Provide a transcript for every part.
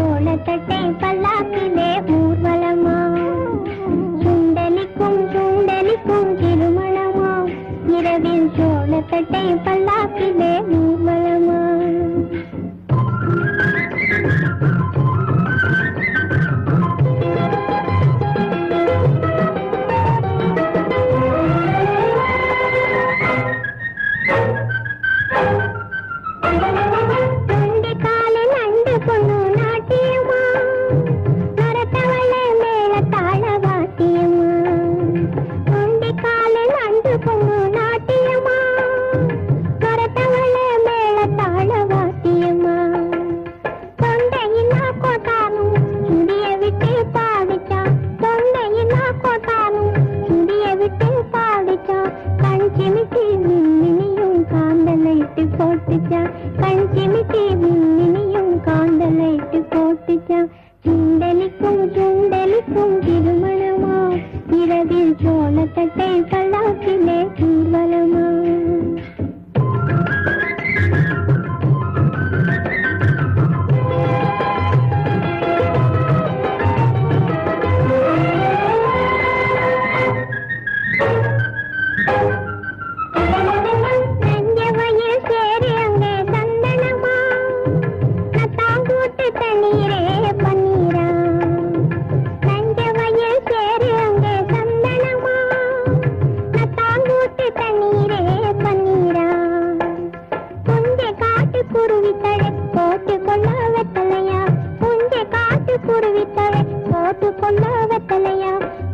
சோளத்தட்டை பல்லாக்கிலே ஊர்வலமா, சுண்டலிக்கும் சுண்டலிக்கும் திருமணமா, இரவில் சோளத்தட்டை பல்லாக்கிலே ஊர்வலமா. சுண்டலிக்கும் சுண்டலிக்கும் திருமணமா, இரவில் சோளத்தட்டை பல்லாக்கிலே ஊர்வலமா.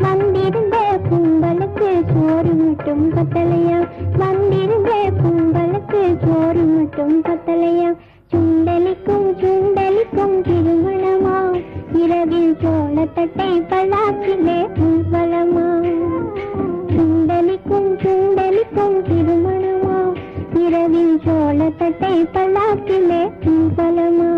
வந்திருந்த கும்பலுக்கு சோறு மட்டும் பத்தலையா, வந்திருந்த கும்பலுக்கு சோறு மட்டும் பத்தலையா. சுண்டலிக்கும் சுண்டலிக்கும் திருமணமா, இரவில் சோளத்தட்டை பல்லாக்கிலே ஊர்வலமா. சுண்டலிக்கும் சுண்டலிக்கும் திருமணமா, இரவில் சோளத்தட்டை பல்லாக்கிலே ஊர்வலமா.